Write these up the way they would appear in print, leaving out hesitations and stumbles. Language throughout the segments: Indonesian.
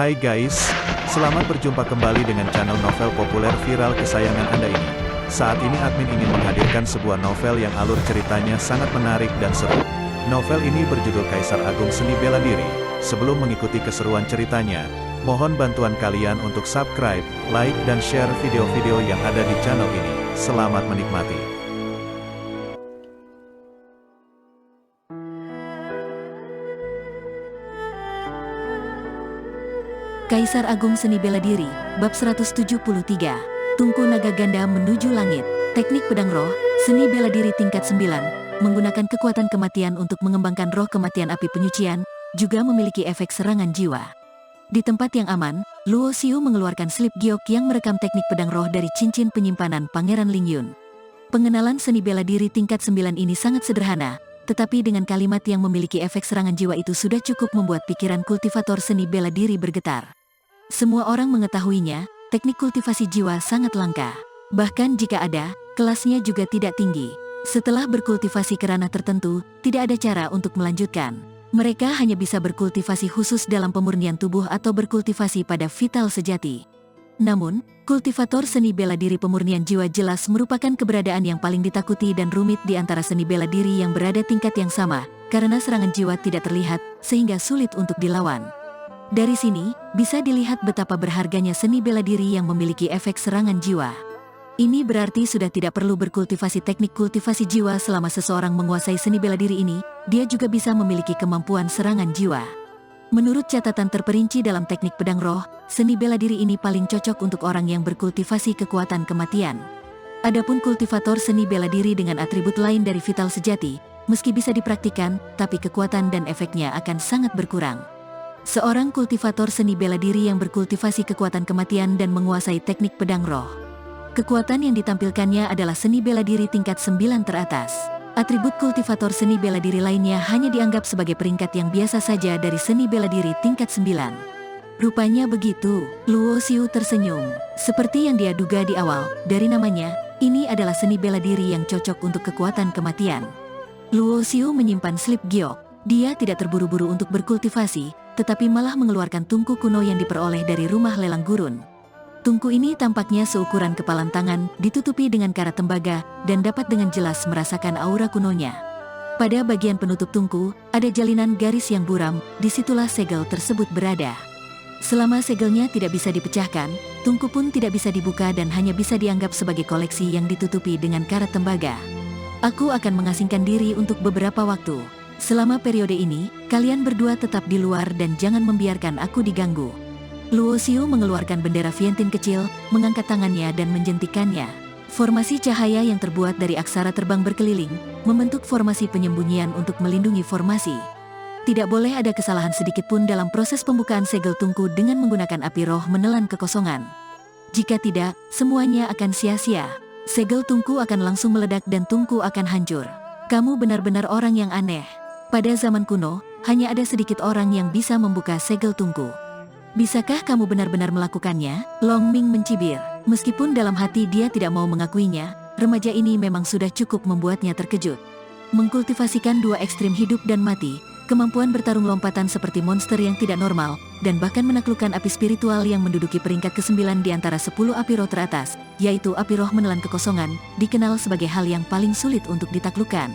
Hai guys, selamat berjumpa kembali dengan channel novel populer viral kesayangan Anda ini. Saat ini admin ingin menghadirkan sebuah novel yang alur ceritanya sangat menarik dan seru. Novel ini berjudul Kaisar Agung Seni Bela Diri. Sebelum mengikuti keseruan ceritanya, mohon bantuan kalian untuk subscribe, like, dan share video-video yang ada di channel ini. Selamat menikmati. Kaisar Agung Seni Bela Diri, Bab 173, Tungku Naga Ganda Menuju Langit, Teknik Pedang Roh, Seni Bela Diri tingkat 9, menggunakan kekuatan kematian untuk mengembangkan roh kematian api penyucian, juga memiliki efek serangan jiwa. Di tempat yang aman, Luo Xiu mengeluarkan slip giok yang merekam teknik pedang roh dari cincin penyimpanan Pangeran Lingyun. Pengenalan seni bela diri tingkat 9 ini sangat sederhana, tetapi dengan kalimat yang memiliki efek serangan jiwa itu sudah cukup membuat pikiran kultivator seni bela diri bergetar. Semua orang mengetahuinya, teknik kultivasi jiwa sangat langka. Bahkan jika ada, kelasnya juga tidak tinggi. Setelah berkultivasi ke ranah tertentu, tidak ada cara untuk melanjutkan. Mereka hanya bisa berkultivasi khusus dalam pemurnian tubuh atau berkultivasi pada vital sejati. Namun, kultivator seni bela diri pemurnian jiwa jelas merupakan keberadaan yang paling ditakuti dan rumit di antara seni bela diri yang berada tingkat yang sama, karena serangan jiwa tidak terlihat, sehingga sulit untuk dilawan. Dari sini, bisa dilihat betapa berharganya seni bela diri yang memiliki efek serangan jiwa. Ini berarti sudah tidak perlu berkultivasi teknik kultivasi jiwa selama seseorang menguasai seni bela diri ini, dia juga bisa memiliki kemampuan serangan jiwa. Menurut catatan terperinci dalam teknik pedang roh, seni bela diri ini paling cocok untuk orang yang berkultivasi kekuatan kematian. Adapun kultivator seni bela diri dengan atribut lain dari vital sejati, meski bisa dipraktikkan, tapi kekuatan dan efeknya akan sangat berkurang. Seorang kultivator seni bela diri yang berkultivasi kekuatan kematian dan menguasai teknik pedang roh. Kekuatan yang ditampilkannya adalah seni bela diri tingkat 9 teratas. Atribut kultivator seni bela diri lainnya hanya dianggap sebagai peringkat yang biasa saja dari seni bela diri tingkat 9. Rupanya begitu, Luo Xiu tersenyum. Seperti yang dia duga di awal, dari namanya, ini adalah seni bela diri yang cocok untuk kekuatan kematian. Luo Xiu menyimpan slip giok. Dia tidak terburu-buru untuk berkultivasi, tetapi malah mengeluarkan tungku kuno yang diperoleh dari rumah lelang gurun. Tungku ini tampaknya seukuran kepalan tangan, ditutupi dengan karat tembaga, dan dapat dengan jelas merasakan aura kunonya. Pada bagian penutup tungku, ada jalinan garis yang buram, disitulah segel tersebut berada. Selama segelnya tidak bisa dipecahkan, tungku pun tidak bisa dibuka dan hanya bisa dianggap sebagai koleksi yang ditutupi dengan karat tembaga. Aku akan mengasingkan diri untuk beberapa waktu. Selama periode ini, kalian berdua tetap di luar dan jangan membiarkan aku diganggu. Luo Xiu mengeluarkan bendera Vientin kecil, mengangkat tangannya dan menjentikannya. Formasi cahaya yang terbuat dari aksara terbang berkeliling, membentuk formasi penyembunyian untuk melindungi formasi. Tidak boleh ada kesalahan sedikit pun dalam proses pembukaan segel tungku dengan menggunakan api roh menelan kekosongan. Jika tidak, semuanya akan sia-sia. Segel tungku akan langsung meledak dan tungku akan hancur. Kamu benar-benar orang yang aneh. Pada zaman kuno, hanya ada sedikit orang yang bisa membuka segel tungku. Bisakah kamu benar-benar melakukannya? Long Ming mencibir. Meskipun dalam hati dia tidak mau mengakuinya, remaja ini memang sudah cukup membuatnya terkejut. Mengkultivasikan dua ekstrim hidup dan mati, kemampuan bertarung lompatan seperti monster yang tidak normal, dan bahkan menaklukkan api spiritual yang menduduki peringkat ke-9 di antara 10 api roh teratas, yaitu api roh menelan kekosongan, dikenal sebagai hal yang paling sulit untuk ditaklukkan.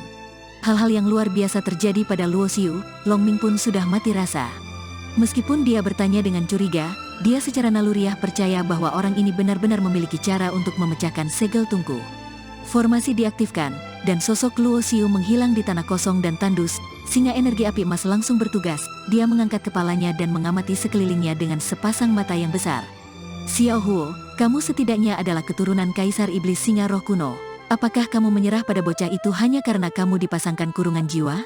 Hal-hal yang luar biasa terjadi pada Luo Xiu, Long Ming pun sudah mati rasa. Meskipun dia bertanya dengan curiga, dia secara naluriah percaya bahwa orang ini benar-benar memiliki cara untuk memecahkan segel tungku. Formasi diaktifkan, dan sosok Luo Xiu menghilang di tanah kosong dan tandus. Singa energi api emas langsung bertugas, dia mengangkat kepalanya dan mengamati sekelilingnya dengan sepasang mata yang besar. Xiao Huo, kamu setidaknya adalah keturunan Kaisar Iblis Singa Roh kuno. Apakah kamu menyerah pada bocah itu hanya karena kamu dipasangkan kurungan jiwa?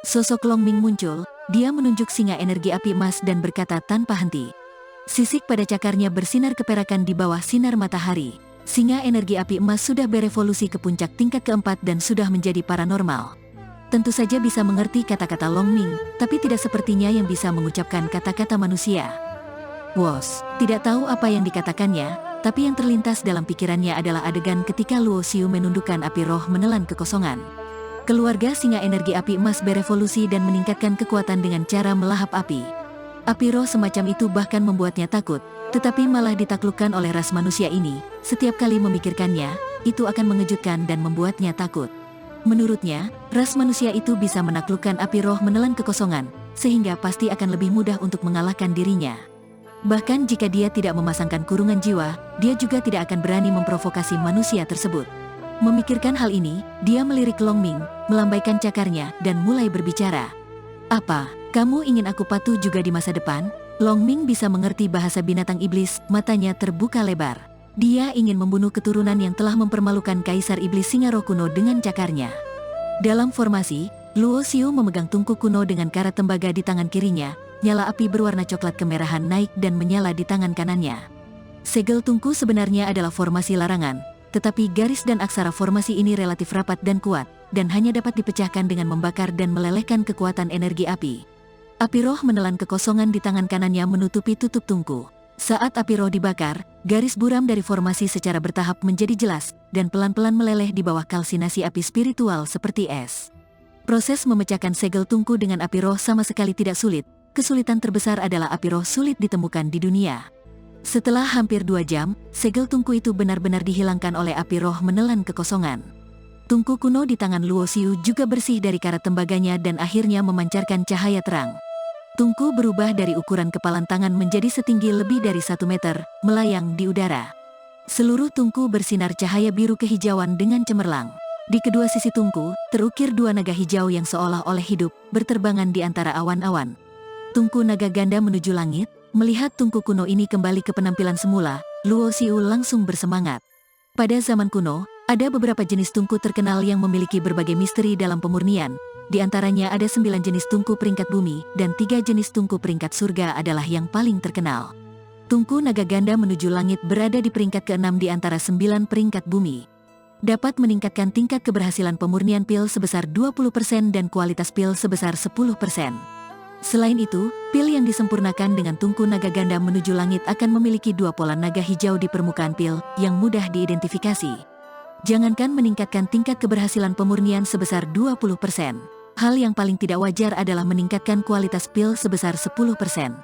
Sosok Long Ming muncul, dia menunjuk singa energi api emas dan berkata tanpa henti. Sisik pada cakarnya bersinar keperakan di bawah sinar matahari. Singa energi api emas sudah berevolusi ke puncak tingkat keempat dan sudah menjadi paranormal. Tentu saja bisa mengerti kata-kata Long Ming, tapi tidak sepertinya yang bisa mengucapkan kata-kata manusia. Wos, tidak tahu apa yang dikatakannya, tapi yang terlintas dalam pikirannya adalah adegan ketika Luo Xiu menundukkan api roh menelan kekosongan. Keluarga singa energi api emas berevolusi dan meningkatkan kekuatan dengan cara melahap api. Api roh semacam itu bahkan membuatnya takut, tetapi malah ditaklukkan oleh ras manusia ini. Setiap kali memikirkannya, itu akan mengejutkan dan membuatnya takut. Menurutnya, ras manusia itu bisa menaklukkan api roh menelan kekosongan, sehingga pasti akan lebih mudah untuk mengalahkan dirinya. Bahkan jika dia tidak memasangkan kurungan jiwa, dia juga tidak akan berani memprovokasi manusia tersebut. Memikirkan hal ini, dia melirik Long Ming, melambaikan cakarnya, dan mulai berbicara. "Apa, kamu ingin aku patuh juga di masa depan?" Long Ming bisa mengerti bahasa binatang iblis, matanya terbuka lebar. Dia ingin membunuh keturunan yang telah mempermalukan Kaisar Iblis Singa Roh kuno dengan cakarnya. Dalam formasi, Luo Xiu memegang tungku kuno dengan karat tembaga di tangan kirinya, nyala api berwarna coklat kemerahan naik dan menyala di tangan kanannya. Segel tungku sebenarnya adalah formasi larangan, tetapi garis dan aksara formasi ini relatif rapat dan kuat, dan hanya dapat dipecahkan dengan membakar dan melelehkan kekuatan energi api. Api roh menelan kekosongan di tangan kanannya menutupi tutup tungku. Saat api roh dibakar, garis buram dari formasi secara bertahap menjadi jelas, dan pelan-pelan meleleh di bawah kalsinasi api spiritual seperti es. Proses memecahkan segel tungku dengan api roh sama sekali tidak sulit. Kesulitan terbesar adalah api roh sulit ditemukan di dunia. Setelah hampir 2 jam, segel tungku itu benar-benar dihilangkan oleh api roh menelan kekosongan. Tungku kuno di tangan Luo Xiu juga bersih dari karat tembaganya dan akhirnya memancarkan cahaya terang. Tungku berubah dari ukuran kepalan tangan menjadi setinggi lebih dari 1 meter, melayang di udara. Seluruh tungku bersinar cahaya biru kehijauan dengan cemerlang. Di kedua sisi tungku, terukir 2 naga hijau yang seolah-olah hidup, berterbangan di antara awan-awan. Tungku naga ganda menuju langit. Melihat tungku kuno ini kembali ke penampilan semula, Luo Xiu langsung bersemangat. Pada zaman kuno, ada beberapa jenis tungku terkenal yang memiliki berbagai misteri dalam pemurnian. Di antaranya ada 9 jenis tungku peringkat bumi, dan 3 jenis tungku peringkat surga adalah yang paling terkenal. Tungku naga ganda menuju langit berada di peringkat ke-6 di antara 9 peringkat bumi. Dapat meningkatkan tingkat keberhasilan pemurnian pil sebesar 20% dan kualitas pil sebesar 10%. Selain itu, pil yang disempurnakan dengan tungku naga ganda menuju langit akan memiliki 2 pola naga hijau di permukaan pil, yang mudah diidentifikasi. Jangankan meningkatkan tingkat keberhasilan pemurnian sebesar 20%. Hal yang paling tidak wajar adalah meningkatkan kualitas pil sebesar 10%.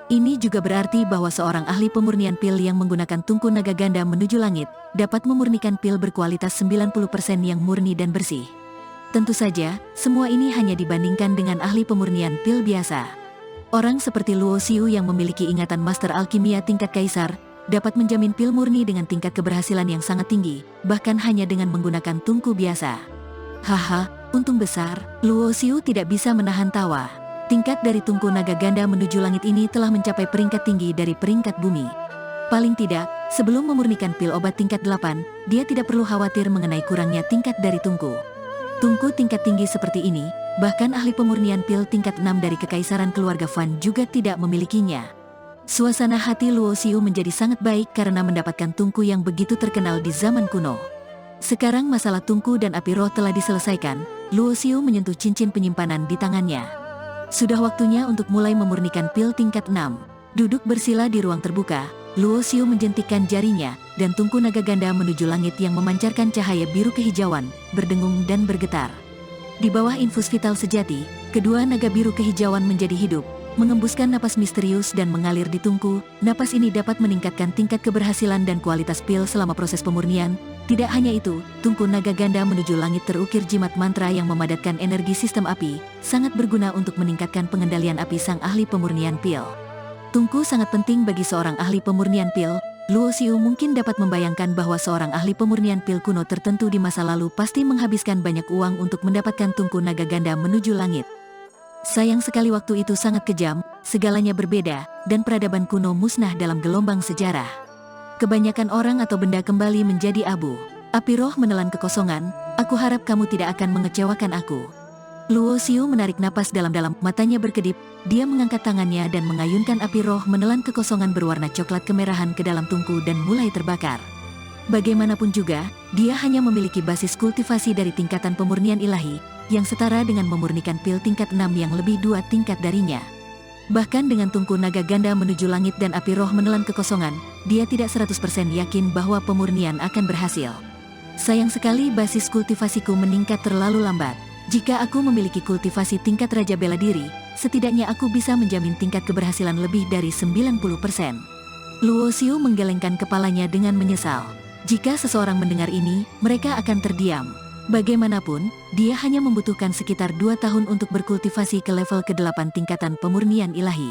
Ini juga berarti bahwa seorang ahli pemurnian pil yang menggunakan tungku naga ganda menuju langit, dapat memurnikan pil berkualitas 90% yang murni dan bersih. Tentu saja, semua ini hanya dibandingkan dengan ahli pemurnian pil biasa. Orang seperti Luo Xiu yang memiliki ingatan master alkimia tingkat kaisar, dapat menjamin pil murni dengan tingkat keberhasilan yang sangat tinggi, bahkan hanya dengan menggunakan tungku biasa. Haha, untung besar. Luo Xiu tidak bisa menahan tawa. Tingkat dari tungku naga ganda menuju langit ini telah mencapai peringkat tinggi dari peringkat bumi. Paling tidak, sebelum memurnikan pil obat tingkat 8, dia tidak perlu khawatir mengenai kurangnya tingkat dari tungku. Tungku tingkat tinggi seperti ini, bahkan ahli pemurnian pil tingkat 6 dari kekaisaran keluarga Fan juga tidak memilikinya. Suasana hati Luo Xiu menjadi sangat baik karena mendapatkan tungku yang begitu terkenal di zaman kuno. Sekarang masalah tungku dan api roh telah diselesaikan, Luo Xiu menyentuh cincin penyimpanan di tangannya. Sudah waktunya untuk mulai memurnikan pil tingkat 6. Duduk bersila di ruang terbuka, Luo Xiu menjentikkan jarinya, dan tungku naga ganda menuju langit yang memancarkan cahaya biru kehijauan, berdengung dan bergetar. Di bawah infus vital sejati, kedua naga biru kehijauan menjadi hidup, mengembuskan napas misterius dan mengalir di tungku. Napas ini dapat meningkatkan tingkat keberhasilan dan kualitas pil selama proses pemurnian. Tidak hanya itu, tungku naga ganda menuju langit terukir jimat mantra yang memadatkan energi sistem api, sangat berguna untuk meningkatkan pengendalian api sang ahli pemurnian pil. Tungku sangat penting bagi seorang ahli pemurnian pil. Luo Xiu mungkin dapat membayangkan bahwa seorang ahli pemurnian pil kuno tertentu di masa lalu pasti menghabiskan banyak uang untuk mendapatkan tungku naga ganda menuju langit. Sayang sekali waktu itu sangat kejam, segalanya berbeda, dan peradaban kuno musnah dalam gelombang sejarah. Kebanyakan orang atau benda kembali menjadi abu. Api roh menelan kekosongan, aku harap kamu tidak akan mengecewakan aku. Luo Xiu menarik napas dalam-dalam, matanya berkedip, dia mengangkat tangannya dan mengayunkan api roh menelan kekosongan berwarna coklat kemerahan ke dalam tungku dan mulai terbakar. Bagaimanapun juga, dia hanya memiliki basis kultivasi dari tingkatan pemurnian ilahi, yang setara dengan memurnikan pil tingkat 6 yang lebih 2 tingkat darinya. Bahkan dengan tungku naga ganda menuju langit dan api roh menelan kekosongan, dia tidak 100% yakin bahwa pemurnian akan berhasil. Sayang sekali basis kultivasiku meningkat terlalu lambat. Jika aku memiliki kultivasi tingkat Raja Bela Diri, setidaknya aku bisa menjamin tingkat keberhasilan lebih dari 90%. Luo Xiu menggelengkan kepalanya dengan menyesal. Jika seseorang mendengar ini, mereka akan terdiam. Bagaimanapun, dia hanya membutuhkan sekitar 2 tahun untuk berkultivasi ke level ke-8 tingkatan pemurnian ilahi.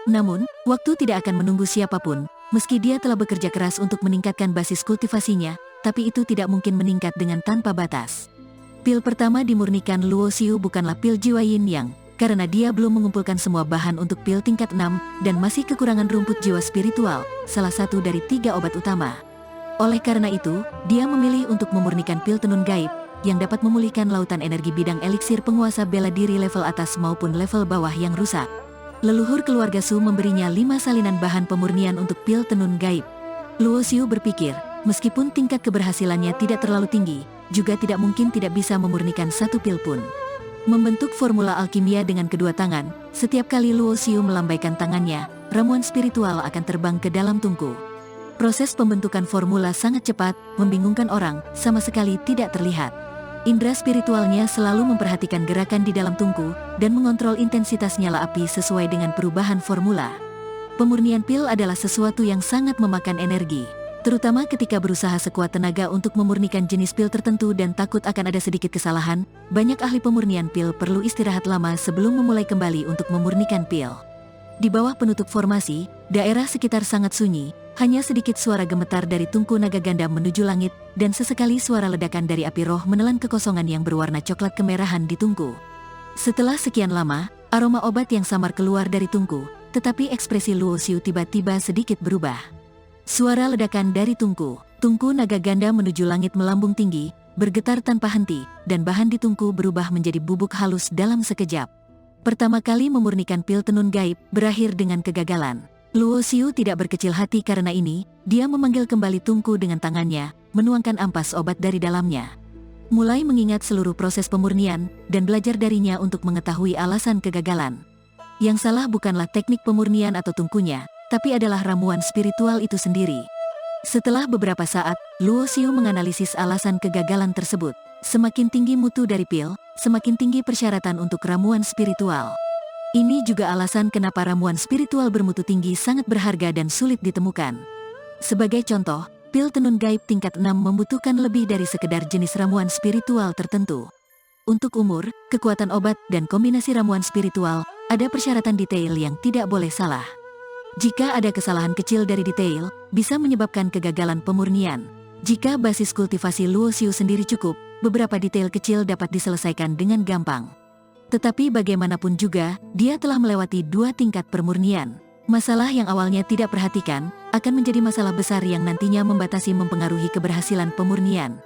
Namun, waktu tidak akan menunggu siapapun, meski dia telah bekerja keras untuk meningkatkan basis kultivasinya, tapi itu tidak mungkin meningkat dengan tanpa batas. Pil pertama dimurnikan Luo Xiu bukanlah pil jiwa yin yang, karena dia belum mengumpulkan semua bahan untuk pil tingkat 6 dan masih kekurangan rumput jiwa spiritual, salah satu dari 3 obat utama. Oleh karena itu, dia memilih untuk memurnikan pil tenun gaib, yang dapat memulihkan lautan energi bidang eliksir penguasa bela diri level atas maupun level bawah yang rusak. Leluhur keluarga Su memberinya 5 salinan bahan pemurnian untuk pil tenun gaib. Luo Xiu berpikir, meskipun tingkat keberhasilannya tidak terlalu tinggi, juga tidak mungkin tidak bisa memurnikan 1 pil pun. Membentuk formula alkimia dengan kedua tangan, setiap kali Luo Xiu melambaikan tangannya, ramuan spiritual akan terbang ke dalam tungku. Proses pembentukan formula sangat cepat, membingungkan orang, sama sekali tidak terlihat. Indra spiritualnya selalu memperhatikan gerakan di dalam tungku, dan mengontrol intensitas nyala api sesuai dengan perubahan formula. Pemurnian pil adalah sesuatu yang sangat memakan energi, terutama ketika berusaha sekuat tenaga untuk memurnikan jenis pil tertentu dan takut akan ada sedikit kesalahan. Banyak ahli pemurnian pil perlu istirahat lama sebelum memulai kembali untuk memurnikan pil. Di bawah penutup formasi, daerah sekitar sangat sunyi, hanya sedikit suara gemetar dari tungku naga ganda menuju langit, dan sesekali suara ledakan dari api roh menelan kekosongan yang berwarna coklat kemerahan di tungku. Setelah sekian lama, aroma obat yang samar keluar dari tungku, tetapi ekspresi Luo Xiu tiba-tiba sedikit berubah. Suara ledakan dari tungku naga ganda menuju langit melambung tinggi, bergetar tanpa henti, dan bahan di tungku berubah menjadi bubuk halus dalam sekejap. Pertama kali memurnikan pil tenun gaib, berakhir dengan kegagalan. Luo Xiu tidak berkecil hati karena ini, dia memanggil kembali tungku dengan tangannya, menuangkan ampas obat dari dalamnya. Mulai mengingat seluruh proses pemurnian, dan belajar darinya untuk mengetahui alasan kegagalan. Yang salah bukanlah teknik pemurnian atau tungkunya, tapi adalah ramuan spiritual itu sendiri. Setelah beberapa saat, Luo Xiu menganalisis alasan kegagalan tersebut. Semakin tinggi mutu dari pil, semakin tinggi persyaratan untuk ramuan spiritual. Ini juga alasan kenapa ramuan spiritual bermutu tinggi sangat berharga dan sulit ditemukan. Sebagai contoh, pil tenun gaib tingkat 6 membutuhkan lebih dari sekedar jenis ramuan spiritual tertentu. Untuk umur, kekuatan obat, dan kombinasi ramuan spiritual, ada persyaratan detail yang tidak boleh salah. Jika ada kesalahan kecil dari detail, bisa menyebabkan kegagalan pemurnian. Jika basis kultivasi Luo Xiu sendiri cukup, beberapa detail kecil dapat diselesaikan dengan gampang. Tetapi bagaimanapun juga, dia telah melewati 2 tingkat pemurnian. Masalah yang awalnya tidak perhatikan, akan menjadi masalah besar yang nantinya membatasi mempengaruhi keberhasilan pemurnian.